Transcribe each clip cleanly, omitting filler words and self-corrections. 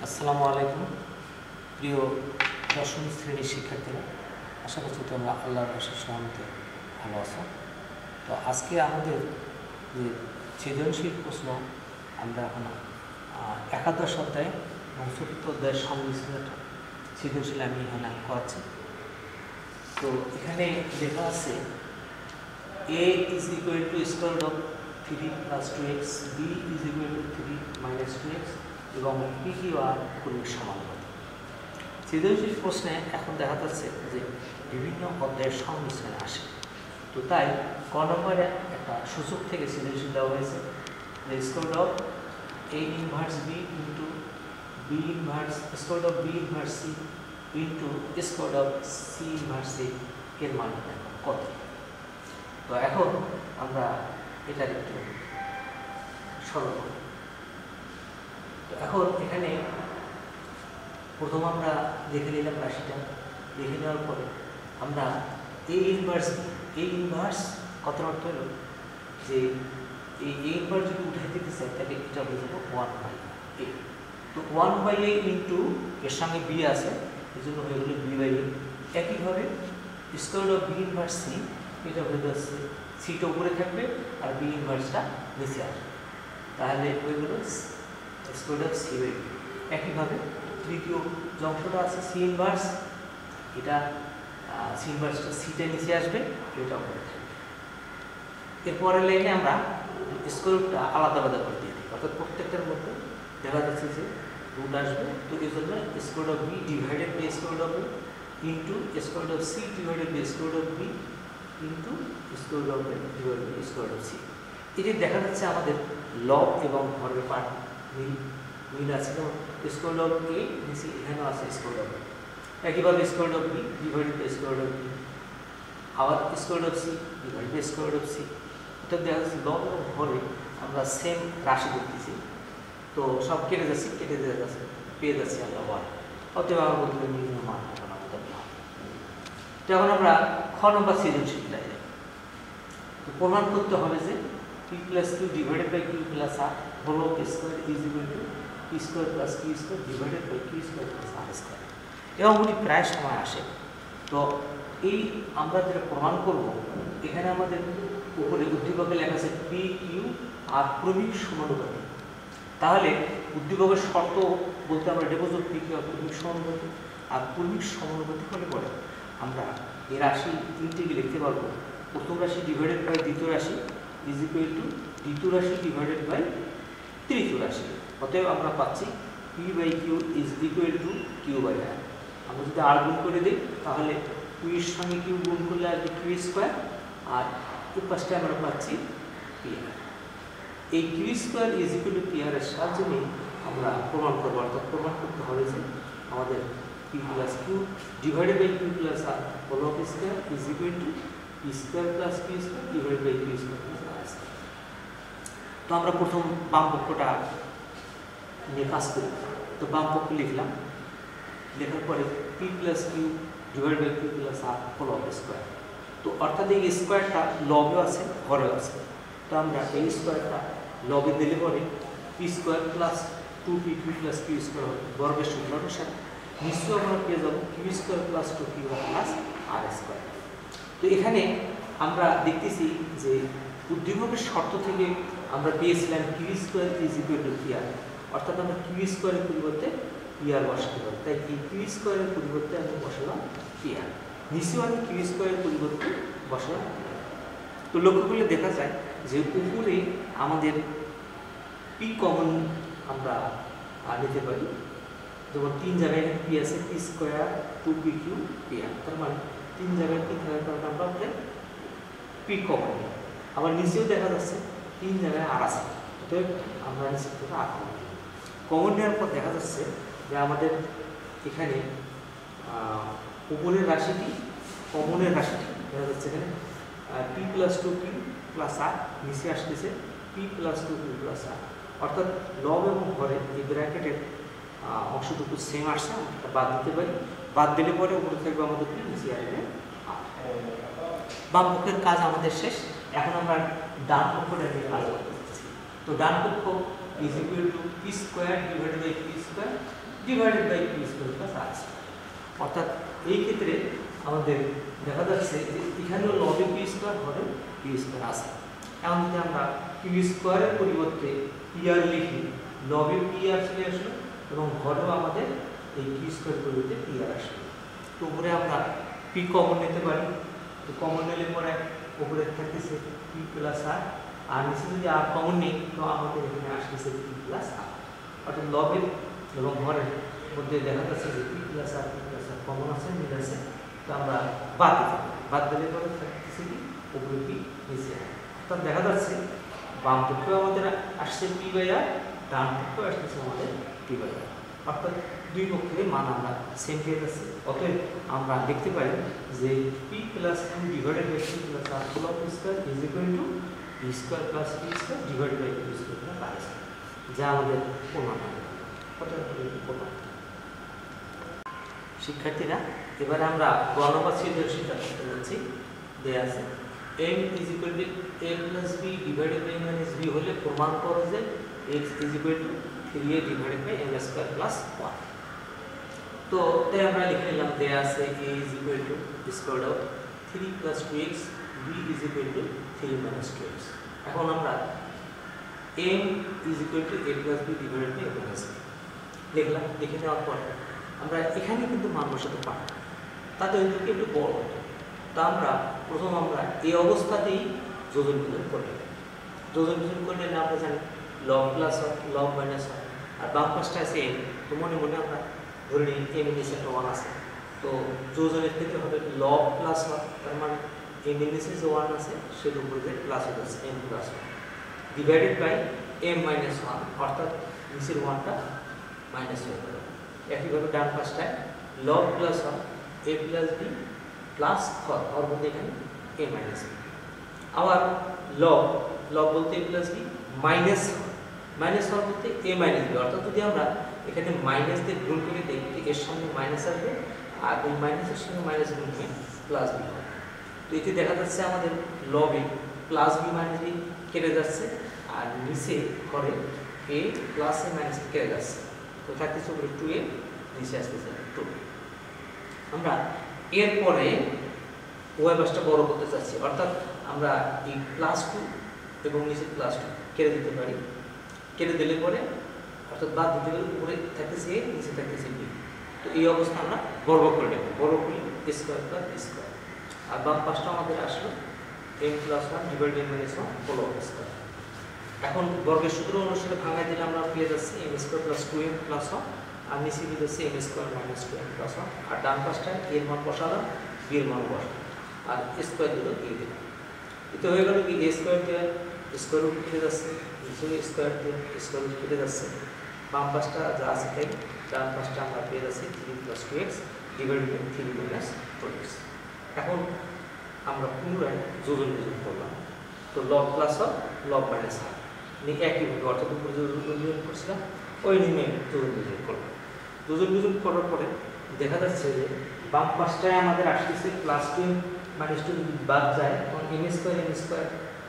আসসালামু আলাইকুম প্রিয় দশম শ্রেণীর শিক্ষার্থীরা, আশা করছি তোমরা আল্লাহর অশেষ রহমতে ভালো আছো। তো আজকে আমাদের যে সৃজনশীল প্রশ্ন আমরা এখন একাদশ অধ্যায় এবং চতুর্থ অধ্যায়ের সংমিশ্রণ সৃজনশীল আমি এখানে করাচ্ছি। তো এখানে লেখা আছে a is equal to square root of 3 plus 2x, b is equal to 3 minus 2x এবং p q r পূর্বের সমানুপাতিক। সৃজনশীল প্রশ্নে এখন দেখা যাচ্ছে যে বিভিন্ন অধ্যায়ের সংমিশ্রণে আসে। তো তাই ক নম্বরে একটা সূচক থেকে সৃজনশীল দেওয়া হয়েছে যে square of a inverse b into b inverse square of b inverse c into square of c inverse a এর মান কত। তো এখন আমরা এটার একটু সরল করি। তো এখন এখানে প্রথম আমরা দেখে নিলাম রাশিটা, দেখে নেওয়ার পরে আমরা এ ইনভার্স কত অর্থ হলো যে এই এ ইনভার্স যদি উঠাই দিতে চাই তাহলে এটা হয়ে যাবে 1/a। তো 1/a ইন্টু এর সঙ্গে বি আছে, এই জন্য হয়ে গেল b/a। একইভাবে square of B inverse C, এটা হয়ে যাচ্ছে সিটা উপরে থাকবে আর বি ইনভার্সটা নিচে আসবে, তাহলে হয়ে গেল স্কোয়ার অফ c/b। একইভাবে তৃতীয় যে অংশটা আছে সি ইনভার্স, এটা সি ইনভার্সটা সিটা নিচে আসবে, এটা উপরে থাকবে। এরপরের লাইনে আমরা স্কোয়ারটা আলাদা আলাদা করে দিয়ে দিই, অর্থাৎ প্রত্যেকটার মধ্যে দেখা যাচ্ছে যে রুট আসবে। তো এই জন্য square of B divided by square of B into square of C divided by square of B into square of A divided by square of C. এটি দেখা যাচ্ছে আমাদের লব এবং হরের পার্ট মিল আছে, যেমন স্কোয়ার অফ এ নিচে এখানেও আছে স্কোয়ার অফ এ। একইভাবে square of B divided by square of B, আবার square of C divided by square of C. এটা দেখা যাচ্ছে লব এবং হরে আমরা সেম রাশি করতেছি, তো সব কেটে যাচ্ছে পেয়ে যাচ্ছি আমরা ওয়ান। অতএব আমরা বলতে পারি বিভিন্ন মান আমাদের হয়। তো এখন আমরা খ নম্বর সৃজনশীল যাই। তো প্রমাণ করতে হবে যে P plus Q divided by Q plus R whole of square is equal to P square plus Q square divided by Q square plus R square. এবং উনি প্রায় সময় আসে। তো এই আমরা যেটা প্রমাণ করব, এখানে আমাদের উপরে উদ্দীপকে লেখা আছে পি কিউ আর ক্রমিক সমানুপাতিক। তাহলে উদ্দীপকের শর্ত বলতে আমরা দেখব পি কিউ আর ক্রমিক সমানুপাতিক। আর ক্রমিক সমানুপাতিক হলে পরে আমরা এই রাশি তিনটিকে লিখতে পারবো, প্রথম রাশি ডিভাইডেড বাই দ্বিতীয় রাশি ইজ ইকুয়াল টু দ্বিতীয় রাশি ডিভাইডেড বাই তৃতীয় রাশি। অতএব আমরা পাচ্ছি P by Q is equal to Q by R. আমরা যদি আর গুণ করে দিই তাহলে কিউর সঙ্গে কিউ গুণ করলে আসবে কিউ স্কোয়ার, আর এই পাশটা আমরা পাচ্ছি পি আর। এই Q square is equal to P R এর সাহায্যে নিয়ে আমরা প্রমাণ করবো, অর্থাৎ প্রমাণ করতে হবে যে আমাদের P plus Q divided by Q plus R whole of square is equal to P square plus Q square divided by Q square plus R square. তো আমরা প্রথম বাম পক্ষটা নিয়ে কাজ করি। তো বাম পক্ষ লিখলাম, লেখার পরে P plus Q divide by Q plus R whole of square. তো অর্থাৎ এই স্কোয়ারটা লবেও আছে হরেও আছে। তো আমরা এই স্কোয়ারটা লবে দিলে পরে P square plus 2p Q plus Q square হবে বর্গের সূত্র অনুসারে। নিশ্চয়ই আমরা পেয়ে যাবো Q square plus 2p plus R square. তো এখানে আমরা দেখতেছি যে উদ্দীপকের শর্ত থেকে আমরা পেয়েছিলাম Q square is equal to P R, অর্থাৎ আমরা কিউ স্কোয়ারের পরিবর্তে পি আর বসাতে পারি। তাই এই কিউ স্কোয়ারের পরিবর্তে আমি বসালাম পি আর, নিশ্চয়ই আমি কিউ স্কোয়ারের পরিবর্তে বসালাম পি আর। তো লক্ষ্য করলে দেখা যায় যে উপরে আমাদের পি কমন আমরা নিতে পারি, যেমন 3 জায়গায় পি আছে, P square 2p Q P R, তার মানে 3 জায়গায় পি থাকার কারণে আমরা পি কমন নিই। আবার নিচেও দেখা যাচ্ছে 3 জায়গায় আর আছে, অতএব আমরা নিচে থেকে আর কমন নেওয়ার পর দেখা যাচ্ছে যে আমাদের এখানে উপরের রাশিটি কমনের রাশিটি দেখা যাচ্ছে এখানে পি প্লাস 2p প্লাস আর, নিচে আসতেছে পি প্লাস 2p প্লাস আর। অর্থাৎ লব এবং হরে এই ব্র্যাকেটের অংশটুকু সেম আসছে, আমরা বাদ দিতে পারি। বাদ দিলে পরে উপরে থাকবে আমাদের পি, নিচে আসবে আর। বাম পক্ষের কাজ আমাদের শেষ। এখন আমরা ডান পক্ষটা নিয়ে কাজ করতেছি। তো ডান পক্ষ is equal to P square divided by P square divided by P square plus R square. অর্থাৎ এই ক্ষেত্রে আমাদের দেখা যাচ্ছে যে এখানেও লবে পি স্কোয়ার হরে পি স্কোয়ার আছে। এখন যদি আমরা পি স্কোয়ারের পরিবর্তে পি আর লিখি, লবে পি আর চলে আসলো এবং হরেও আমাদের এই পি স্কোয়ার পরিবর্তে পি আর আসলো। তো উপরে আমরা পি কমন নিতে পারি, তো কমন নিলে পরে উপরে থাকতেছে পি প্লাস আর নিচে যদি আর কমন নেই তো আমাদের এখানে আসতেছে পি প্লাস আর। অর্থাৎ লবের এবং হরের মধ্যে দেখা যাচ্ছে যে পি প্লাস আর কমন আছে, মিল আছে, তো আমরা বাদ দিতে পারি। বাদ দিলে পরে থাকতেছে কি উপরে পি নিচে আর। অর্থাৎ দেখা যাচ্ছে বাম পক্ষেও আমাদের আসছে পি বাই আর, ডান পক্ষেও আসতেছে আমাদের পি বাই আর। অর্থাৎ দুই পক্ষের মান আমরা সেম পেয়ে যাচ্ছি। অতএব আমরা দেখতে পারি যে P plus M divided by P plus R whole of square is equal to P square plus P square divided by P square plus R square, যা আমাদের পূর্ণমান। শিক্ষার্থীরা, এবারে আমরা গণবাচ্যের সেটা করতে যাচ্ছি। দেয়া আছে m is equal to a plus b divided by m minus b হলে প্রমাণ করো যে x is equal to 3a divided by m square plus 1। তো তাই আমরা লিখে নিলাম, দেয়া আছে a is equal to square root of 3 plus 2x, b is equal to 3 minus 2x। এখন আমরা m is equal to a plus b divided by m minus b লিখলাম। লিখে নেওয়ার পর আমরা এখানে কিন্তু মান বসাতে পারি, তাতে ওইদিকে একটু বড় হতো। তা আমরা প্রথম আমরা এই অবস্থাতেই যোজন বিয়োজন করে নেব। যোজন বিয়োজন করলে আমরা জানি লব প্লাস হয়, লব মাইনাস হয়, আর বাম পাশটা আছে এম। তো মনে মনে আমরা ধরে নিই এম এর নিচে একটা 1 আছে, তো যোজনের ক্ষেত্রে হবে লব প্লাস হয়, তার মানে এম এর নিচে যে 1 আছে সেটার উপরে যে প্লাস হয়ে যাচ্ছে M plus 1 divided by M minus 1, অর্থাৎ নিচের 1টা মাইনাস হয়ে যাবে। একইভাবে ডান পাশটায় লব প্লাস হয় এ প্লাস বি প্লাস হর, হর বলতে এখানে এ মাইনাস বি। আবার লব, লব বলতে এ প্লাস বি মাইনাস হর, মাইনাস হর বলতে এ মাইনাস বি। অর্থাৎ যদি আমরা এখানে মাইনাস দিয়ে গুণ করে দেখি এর সঙ্গে মাইনাস আসবে আর ওই মাইনাসের সঙ্গে মাইনাস গুণ হয়ে প্লাস বি হবে। তো এতে দেখা যাচ্ছে আমাদের লবে প্লাস বি মাইনাস বি কেটে যাচ্ছে আর নিচে হরে এ প্লাস এ মাইনাস বি কেটে যাচ্ছে। তো থাকতেছে উপরে 2a, নিচে আসতেছে 2। আমরা এরপরে ওয়াই পাশটা বড় করতে চাচ্ছি, অর্থাৎ আমরা এই +2 এবং নিচে +2 কেটে দিতে পারি। কেটে দিলে পরে অর্থাৎ বাদ দিতে গেলে উপরে থাকতেছে a, নিচে থাকতেছে b। তো এই অবস্থা আমরা বর্গ করে নেব। বর্গ করলে a square plus b square, আর বাম পাশটা আমাদের আসলো m plus 1 divided by minus 1 whole of square. এখন বর্গের সূত্র অনুসারে ভাঙাই দিলে আমরা পেয়ে যাচ্ছি m square plus 2m plus 1, আর নিচে দিয়ে যাচ্ছে m square minus 2m plus 1, আর ডান পাশটায় a এর মান বসালাম, b এর মান বসালাম, আর স্কয়ার দিল a দিলাম। এতে হয়ে গেল কি a স্কয়ার দিয়ে স্কয়ার রুট কেটে যাচ্ছে, নিচে স্কয়ার দিয়ে স্কয়ার রুট কেটে যাচ্ছে। বাম পাশটা যা আছে তাই, ডান পাশটা আমরা পেয়ে যাচ্ছি 3 plus 2x divided by 3 minus 4x। এখন আমরা পুনরায় যোজন বিয়োজন করলাম। তো লব প্লাস হয় লব মাইনাস হয়, একইভাবে অর্থাৎ উপরে যোজন বিয়োজন করছিলাম ওই নিয়মে যোজন বিয়োজন করলাম। যোজন বিয়োজন করার পরে দেখা যাচ্ছে যে বাম পাশটায় আমাদের আসতেছে প্লাস 2 মাইনাস 2 যদি বাদ যায় তখন m square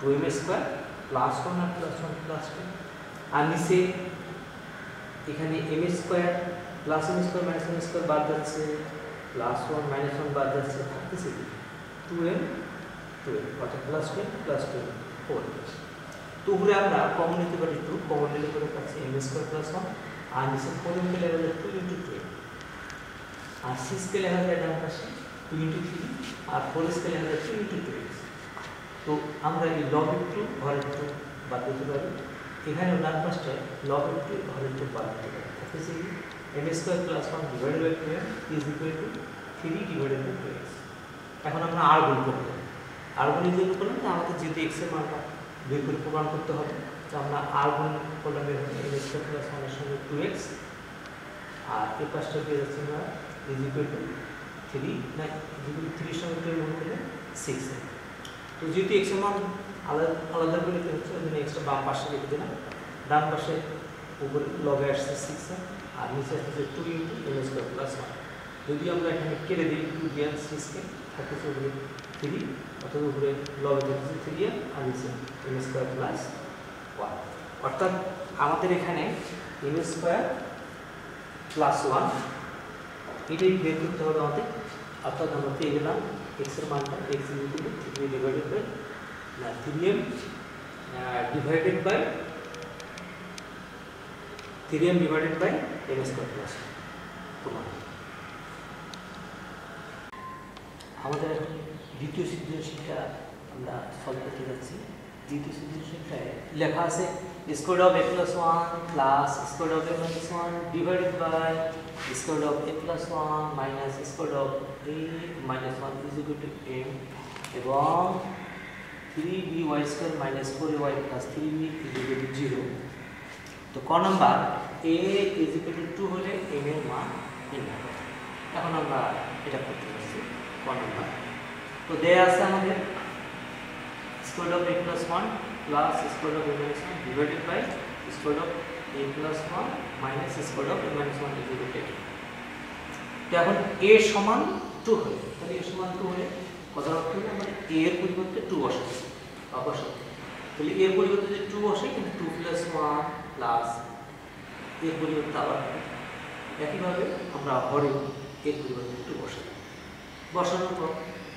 2m square plus 1 আর প্লাস 1 প্লাস 2, আর নিচে এখানে m square plus m square minus m square বাদ যাচ্ছে, প্লাস 1 মাইনাস 1 বাদ যাচ্ছে, থাকতেছে 2m অর্থাৎ প্লাস 2 প্লাস 2 4। তো উপরে আমরা কমন নিতে পারি 2, কমন নিলে পরে পাচ্ছি m স্কয়ার প্লাস 1, আর নিচে 4m কে লেখা যায় 2 ইনটু 2, আর 6 কে লেখা যায় ডান পাশে 2 ইনটু 3, আর 4 কে লেখা যায় 2 ইনটু 2x। তো আমরা এই লব একটু হরের 2 বাদ দিতে পারি, এখানেও ডান পাশটায় লব একটু হরের 2 বাদ দিতে পারি, থাকতেছে m square plus 1 divided by 2m is equal to 3 divided by 2x। এখন আমরা আর গুণ করব, আর গুণের জন্য করলাম যে আমাদের যেহেতু x এর মানটা বের করে প্রমাণ করতে হবে, তো আমরা আর গুণ করলাম m স্কয়ার প্লাস 1 এর সঙ্গে 2x, আর এই পাশটা পেয়ে যাচ্ছি আমরা ইজ ইকুয়াল টু 3 না 3 এর সঙ্গে 2 গুণ করলে 6। তো যেহেতু x এর মান আলাদা আলাদা করে লিখতে হচ্ছে, ওই জন্য x টা বাম পাশে লিখে দিলাম। ডান পাশে উপরে লবে আসছে 6 আর নিচে আসছে 2 ইনটু m স্কয়ার প্লাস 1। যদি আমরা এখানে কেটে দিই 2 দিয়ে 6 কে, থাকতেছে উপরে 3, অর্থাৎ উপরে লবে থাকতেছে 3 আর নিচে m স্কয়ার প্লাস 1। অর্থাৎ আমাদের এখানে এম স্কোয়ার প্লাস 1 এটাই বের করতে হবে আমাদের। অর্থাৎ আমরা পেয়ে গেলাম এক্সের মানটা x equal to 3 divided by 3m divided by 3m divided by m square plus 1। আমাদের এখন দ্বিতীয় সৃজনশীলটা আমরা সলভ করতে যাচ্ছি। দ্বিতীয় সৃজনশীলটায় লেখা আছে square of a plus 1 plus square of a minus 1 divided by square of a plus 1 minus square of a minus 1 is equal to m এবং 3by square minus 4ay plus 3b is equal to 0। তো ক number a is equal to 2 হলে m এর মান নির্ণয়। এখন আমরা এটা করতে যাচ্ছি ক নাম্বার। তো দেয়া আছে আমাদের square of a plus 1 plus square of a minus 1 divided by square of a plus 1 minus square of a minus 1 is equal to 8। তো এখন a সমান 2 হলে, তাহলে a সমান 2 হলে কথা হচ্ছে আমরা a এর পরিবর্তে 2 বসাচ্ছি বসাচ্ছি। তাহলে এর পরিবর্তে যদি 2 বসাই কিন্তু 2 প্লাস 1 প্লাস এর পরিবর্তে আবার একইভাবে আমরা হরে এর পরিবর্তে 2 বসাই। বসানোর পর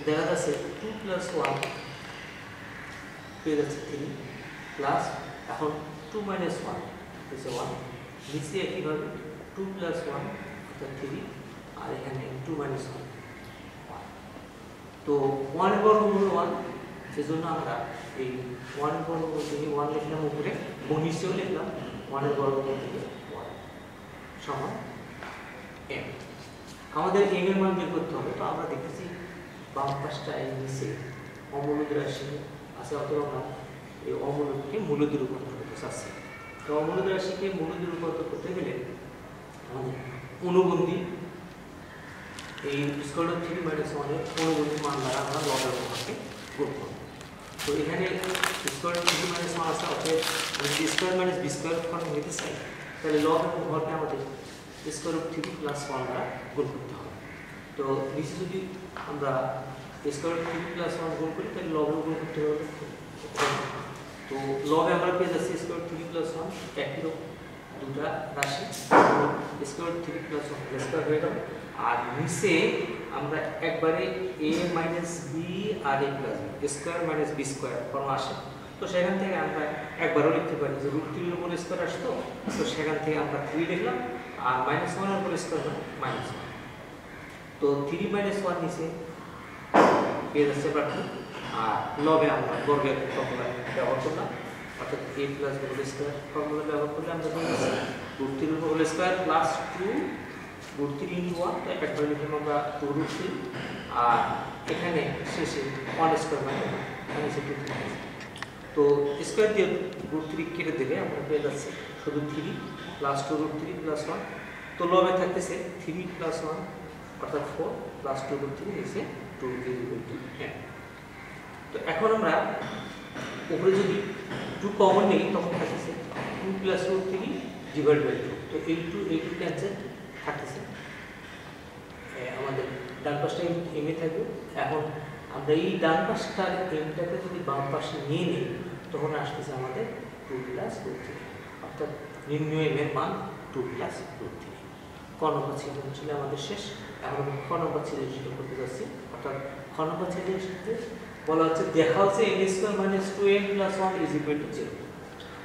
দেখা যাচ্ছে 2 প্লাস 1 পেয়ে যাচ্ছে 3 প্লাস এখন 2 মাইনাস 1 হচ্ছে 1 নিচে একইভাবে 2 প্লাস 1 অর্থাৎ 3 আর এখানে 2 মাইনাস 1 তো 1 এর বর্গমূল 1 সেজন্য আমরা এই 1 এর বর্গমূল থেকে 1 লিখলাম উপরে এবং নিচেও লিখলাম 1 এর বর্গমূল থেকে 1 সমান m। আমাদের m এর মান বের করতে হবে। তো আমরা দেখতেছি বাম পাশটা এই নিচে অমূলদ রাশি আছে, অথবা আমরা এই অমূলদকে মূলদে রূপান্তর করতে চাচ্ছি। তো অমূলদ রাশিকে মূলদে রূপান্তর করতে গেলে আমাদের অনুবন্ধী এই স্কোয়ার অফ 3 মাইনাস 1 এর অনুবন্ধী মান দ্বারা আমরা লবের মানকে গুণ করব। তো এখানে স্কোয়ার অফ 3 মাইনাস 1 আছে, অর্থাৎ যদি square minus B square form নিতে চাই তাহলে লব এবং হরকে আমাদের স্কোয়ার অফ 3 প্লাস 1 দ্বারা গুণ করতে হবে। তো নিচে যদি আমরা স্কোয়ার অফ 3 প্লাস 1 গুণ করি তাহলে লবেও গুণ করতে হবে। তো লবে আমরা পেয়ে যাচ্ছি স্কোয়ার অফ 3 প্লাস 1 একই রকম দুটা রাশি স্কোয়ার অফ 3 প্লাস 1 স্কোয়ার হয়ে যাবে। আর নিচে আমরা একবারে a মাইনাস বি আর a plus B square minus B square form আসে। তো সেখান থেকে আমরা একবারও লিখতে পারি যে √3 এর উপর স্কোয়ার আসতো, তো সেখান থেকে আমরা 3 লিখলাম আর মাইনাস 1 এর উপর স্কোয়ার মানে মাইনাস 1। তো 3 মাইনাস 1 নিচে পেয়ে যাচ্ছে আমরা 2 আর লবে আমরা বর্গের ফর্মুলা ব্যবহার করলাম, অর্থাৎ a plus b whole square formula ব্যবহার করলে আমরা পেয়ে যাচ্ছি √3 এর উপর হোল স্কোয়ার প্লাস 2 √3 ইনটু 1। তো একবার লিখলাম আমরা 2√3 আর এখানে শেষে 1 স্কোয়ার মানে এখানে সে 2 তো স্কোয়ার দিয়ে √3 কেটে দিলে আমরা পেয়ে যাচ্ছি শুধু 3 প্লাস 2√3 প্লাস 1। তো লবে থাকতেছে 3 প্লাস 1 অর্থাৎ 4 প্লাস 2√3 নিচে 2 m। তো এখন আমরা উপরে যদি 2 কমন নেই তখন থাকতেছে 2 প্লাস √3 ডিভাইড বাই 2। তো এই 2 ক্যান্সেল থাকতেছে, আমাদের ডান পাশটা m এ থাকবে। এখন আমরা এই ডান পাশটার mটাকে যদি বাম পাশে নিয়ে নিই তখন আসতেছে আমাদের 2 প্লাস √3 অর্থাৎ নির্ণয় m এর মান 2 প্লাস √3। ক নম্বর সৃজনশীল আমাদের শেষ। এখন আমি খ নম্বর সৃজনশীল করতে যাচ্ছি। অর্থাৎ খ নম্বর সৃজনশীলতে বলা হচ্ছে দেখা হচ্ছে m square minus 2m plus 1 is equal to 0।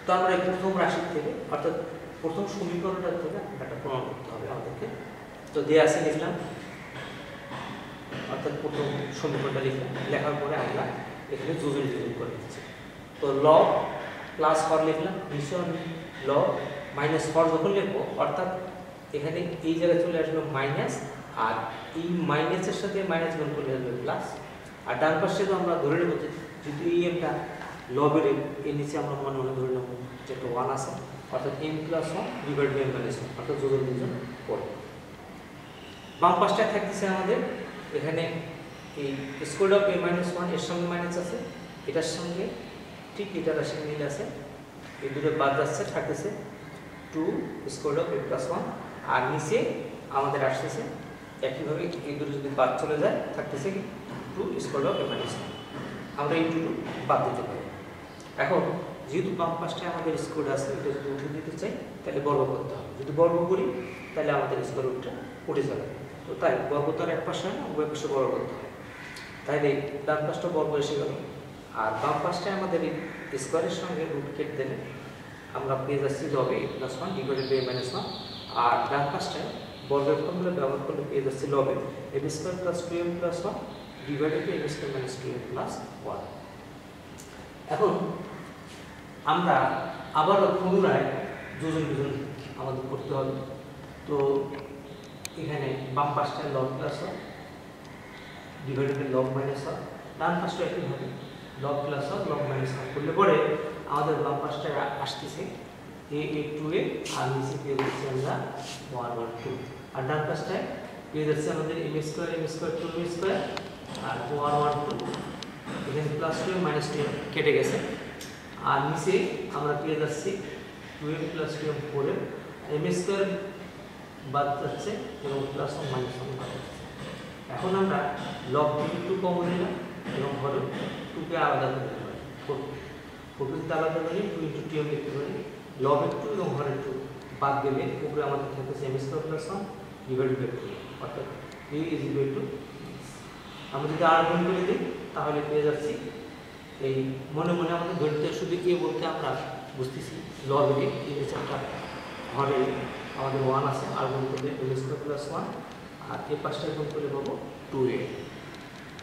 তো আমরা এই প্রথম রাশি থেকে অর্থাৎ প্রথম সমীকরণটা থেকে এটা প্রমাণ করতে হবে আমাদেরকে। তো দেয়া আছে লিখলাম, অর্থাৎ প্রথম সমীকরণটা লিখলাম, লেখার পরে আমরা এখানে যোজন করে দিচ্ছি। তো লব প্লাস হর লিখলাম, নিশ্চয় লব মাইনাস হর যখন লিখবো অর্থাৎ এখানে এই জায়গায় চলে আসবে মাইনাস, আর এই মাইনাসের সাথে মাইনাস গুণ করলে আসবে প্লাস। আর ডান পাশে তো আমরা ধরে নেব যদি এই এমটা লবের এর নিচে আমরা মনে মনে ধরে নেব যেটা 1 আছে, অর্থাৎ m plus 1 divide by m minus 1 অর্থাৎ যোজন দুজন পড়ে। বাম পাশটা থাকতেছে আমাদের এখানে এই স্কয়ার অফ a মাইনাস 1 এর সঙ্গে মাইনাস আছে, এটার সঙ্গে ঠিক এটার রাশি মিল আছে, এই দুটো বাদ যাচ্ছে, থাকতেছে 2 স্কয়ার অফ a প্লাস 1 আর নিচে আমাদের আসতেছে একইভাবে এই দুটো যদি বাদ চলে যায় থাকতেছে কি 2 স্কয়ার অফ a মাইনাস 1। আমরা এই দুটো বাদ দিতে পারি। এখন যেহেতু বাম পাশটায় আমাদের স্কোয়ার আছে, এটা যদি উঠে দিতে চাই তাহলে বর্গ করতে হবে। যদি বর্গ করি তাহলে আমাদের স্কোয়ার রুটটা উঠে যাবে। তো তাই বর্গ তো আর এক পাশে হয় না, উভয় পাশে বর্গ করতে হয়। তাইলে ডান পাশটা বর্গ এসে গেল, আর বাম পাশটায় আমাদের এই স্কোয়ারের সঙ্গে রুট কেটে দিলে আমরা পেয়ে যাচ্ছি লবে a plus 1 divided by a minus 1। আর ডান পাশটায় বর্গের ফর্মুলা ব্যবহার করলে পেয়ে যাচ্ছি লবে a square plus 2m plus 1 divided by a square minus 2m plus 1। এখন আমরা আবারও পুনরায় যোজন বিজন আমাদের করতে হবে। তো এখানে বাম পাশটায় লব প্লাস 1 ডিভাইডেড বাই লব মাইনাস 1, ডান পাশটা একই হবে লব প্লাস 1 লব মাইনাস 1 করলে পরে আমাদের বাম পাশটায় আসতেছে a2a আর নিচে পেয়ে যাচ্ছি আমরা 1 1 2, আর ডান পাশটায় পেয়ে যাচ্ছে আমাদের m স্কয়ার 2m স্কয়ার আর 1 1 2, এখানে প্লাস 2 মাইনাস 2 কেটে গেছে, আর নিচে আমরা পেয়ে যাচ্ছি 2m plus 2m 4m, m square বাদ যাচ্ছে এবং প্লাস 1 মাইনাস 1 বাদ যাচ্ছে। এখন আমরা লব 2 কমন নিলাম এবং ঘরে 2 কে আলাদা করে দিতে পারি, 4 কে আলাদা করে 2 * 2m লিখতে পারি। লব 2 এবং ঘরে 2 বাদ গেলে উপরে আমাদের থাকছে m square plus 1 divided by 2, অর্থাৎ a ইজ ইকুয়াল টু, আমরা যদি আর গুণ করে দিই তাহলে পেয়ে যাচ্ছি এই মনে মনে আমাদের গণিতে শুধু a বলতে আমরা বুঝতেছি লব a এই হিসাবটা ঘরে আমাদের 1 আছে, আর গুণ করলে m স্কয়ার প্লাস 1 আর এই পাশটা গুণ করলে পাবো 2a।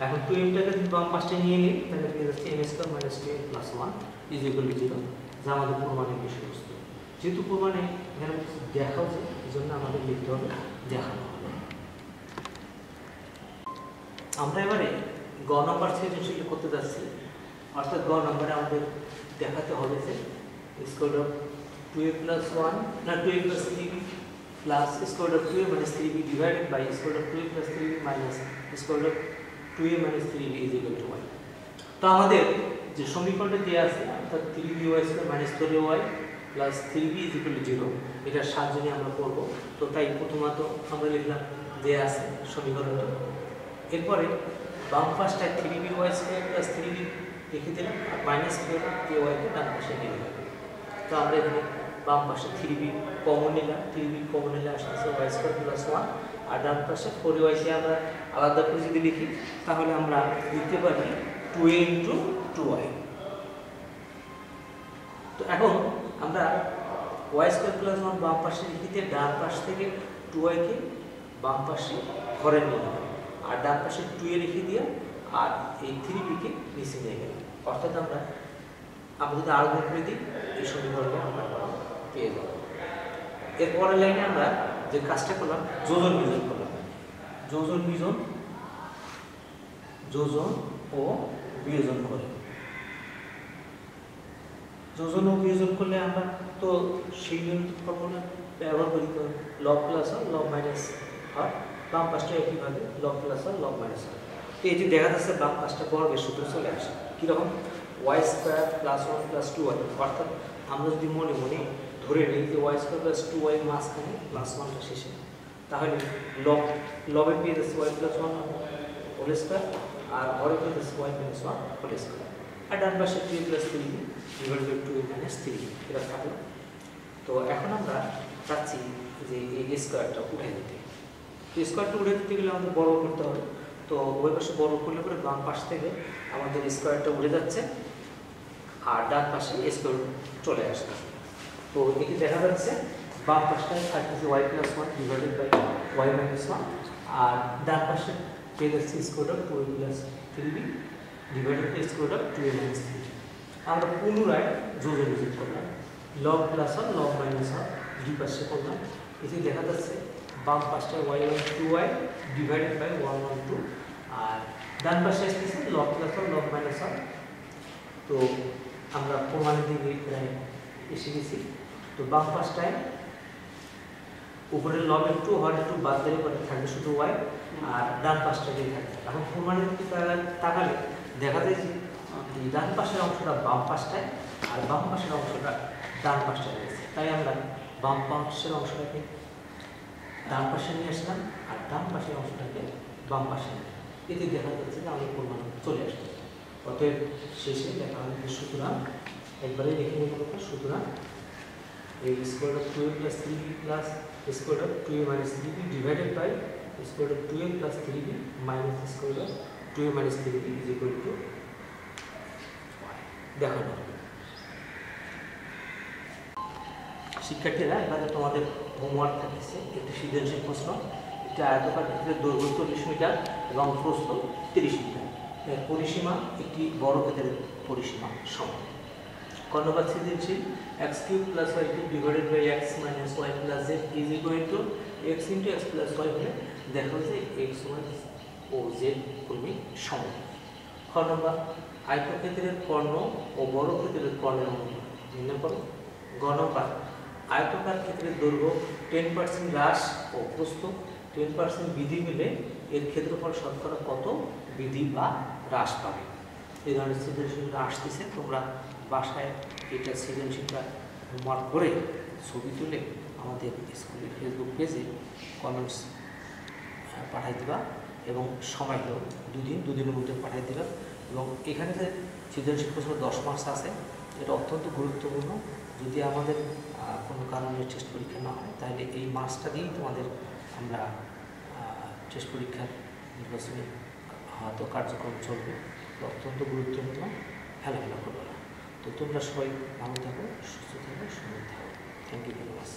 এখন 2m টাকে যদি বাম পাশে নিয়ে নিই তাহলে পেয়ে যাচ্ছে m square minus 2m plus 1 is equal to 0, যা আমাদের প্রমাণের বিষয়বস্তু। যেহেতু প্রমাণে এখানে দেখা হচ্ছে এই জন্য আমাদের লিখতে হবে দেখানো হবে। আমরা এবারে গ নম্বর সৃজনশীল করতে যাচ্ছি, অর্থাৎ গ নম্বরে আমাদের দেখাতে হবে যে স্কোয়ার অফ 2a প্লাস 1 না 2a plus 3b plus square of 2a minus 3b divided by square of 2a plus 3b minus square of 2a minus 3b is equal to 1। তো আমাদের যে সমীকরণটা দেওয়া আছে অর্থাৎ 3by square minus 4ay plus 3b is equal to 0, এটার সাহায্যে নিয়ে আমরা করব। তো তাই প্রথমত আমরা লিখলাম দেওয়া আছে সমীকরণটা, এরপরে বাম পাশটায় 3by স্কয়ার প্লাস 3b লিখে দিলাম আর মাইনাস 4ay কে ডান পাশে নিয়ে নিলাম। তো আমরা এখানে বাম পাশে 3b কমন নিলাম, 3b কমন নিলে আসছে y স্কয়ার প্লাস 1, আর ডান পাশে 4ay কে আমরা আলাদা করে যদি লিখি তাহলে আমরা লিখতে পারি 2a * 2y। তো এখন আমরা y স্কয়ার প্লাস 1 বাম পাশে লিখে দিয়ে ডান পাশ থেকে 2y কে বাম পাশে ঘরে নিলাম আর ডান পাশে 2a লিখে দিয়ে আর এই 3b কে নিচে নিয়ে গেলাম, অর্থাৎ আমরা যদি আর গুণ করে দিই এই সমীকরণটা আমরা পেয়ে যাব। এরপরের লাইনে আমরা যে কাজটা করলাম যোজন বিজন করলাম, যোজন ও বিয়োজন করে, যোজন ও বিয়োজন করলে আমরা তো সেই ফর্মুলা ব্যবহার করি, তো লব প্লাস আর লব মাইনাস আর বাম পাশটা একইভাবে লব প্লাস আর লব মাইনাস আর। তো এই যে দেখা যাচ্ছে বাম পাশটা বর্গের সূত্র চলে আসে কীরকম y square plus 1 plus 2y, অর্থাৎ আমরা যদি মনে মনে ধরে নিই যে y স্কয়ার প্লাস 2y মাঝখানে প্লাস 1টা শেষে, তাহলে লবে পেয়ে যাচ্ছে y প্লাস 1 হোল স্কয়ার আর ঘরে পেয়ে যাচ্ছে y মাইনাস 1 হোল স্কয়ার, আর ডান পাশে 3 প্লাস 3 ডিভাইডেড বাই 2 মাইনাস 3 এটা থাকলো। তো এখন আমরা চাচ্ছি যে এই স্কয়ারটা উঠে দিতে, তো স্কয়ারটা উঠে দিতে গেলে আমাদের বর্গ করতে হবে। তো ওই পাশে বর্গ করলে পরে বাম পাশ থেকে আমাদের স্কয়ারটা উঠে যাচ্ছে আর ডান পাশে স্কয়ার চলে আসছে। তো এটি দেখা যাচ্ছে বাম পাশটায় থাকতেছে y plus 1 divided by y minus 1 আর ডান পাশে পেয়ে যাচ্ছে square of 2a plus 3b divided by square of 2a minus 3। আমরা পুনরায় যোজন বিয়োজন করলাম, লব প্লাস 1 লব মাইনাস 1 দুই পাশে করলাম, এটি দেখা যাচ্ছে বাম পাশটায় y 2y ডিভাইডেড বাই 1 1 2 আর ডান পাশে আসতেছে লব প্লাস 1 লব মাইনাস 1। তো আমরা প্রমাণের দিকে প্রায় এসে গেছি। তো বাম পাশটায় উপরে লব একটু হর একটু বাদ দিলে পরে থাকবে শুধু y আর ডান পাশটা দিয়ে থাকবে। এখন প্রমাণের দিকে তাকালে দেখা যায় যে ডান পাশের অংশটা বাম পাশটায় আর বাম পাশের অংশটা ডান পাশটায় রয়েছে, তাই আমরা বাম পাশের অংশটাকে ডান পাশে নিয়ে আসলাম আর ডান পাশের অংশটাকে বাম পাশে নিয়ে, এতে দেখা যাচ্ছে যে আমাদের প্রমাণ চলে আসছে। অতএব শেষে লেখা হচ্ছে সুতরাং একবারে লিখে নেব আমরা। সুতরাং এই square of 2a plus 3b plus square of 2a minus 3b divided by square of 2a plus 3b minus square of 2a minus 3b is equal to দেখানো হবে। শিক্ষার্থীরা এবারে তোমাদের হোমওয়ার্ক থাকছে একটি সৃজনশীল প্রশ্ন। একটি আয়তকার ক্ষেত্রে দৈর্ঘ্য 40 মিটার এবং প্রস্থ 30 মিটার, এর পরিসীমা একটি বর্গক্ষেত্রের পরিসীমা সমান। ক নম্বর সৃজনশীল x cube plus y cube divided by x minus y plus z is equal to x into x plus y হলে দেখা যায় x y ও z ক্রমিক সমান। খ নম্বর আয়তক্ষেত্রের কর্ণ ও বর্গক্ষেত্রের কর্ণের মধ্যে নির্ণয় করো। গ নম্বর আয়তকার ক্ষেত্রের দৈর্ঘ্য 10% হ্রাস ও প্রস্থ 10% বৃদ্ধি মিলে এর ক্ষেত্রফল শতকরা কত বৃদ্ধি বা হ্রাস পাবে। এই ধরনের সৃজনশীলটা আসতেছে, তোমরা বাসায় এটা সৃজনশীলটা হোমওয়ার্ক করে ছবি তুলে আমাদের স্কুলের ফেসবুক পেজে কমেন্টস পাঠাই দেবা এবং সময় হলো দুদিনের মধ্যে পাঠিয়ে দেবা। এবং এখানে যে সৃজনশীল প্রশ্ন 10 মার্কস আছে, এটা অত্যন্ত গুরুত্বপূর্ণ। যদি আমাদের কোনো কারণে টেস্ট পরীক্ষা না হয় তাহলে এই মার্কসটা দিয়েই তোমাদের আমরা টেস্ট পরীক্ষার নির্বাচনী হয়তো কার্যক্রম চলবে। অত্যন্ত গুরুত্বপূর্ণ, খেলাধুলা করবে না। তো তোমরা সবাই ভালো থাকো, সুস্থ থাকো, সুন্দর থাকো। Thank you very much.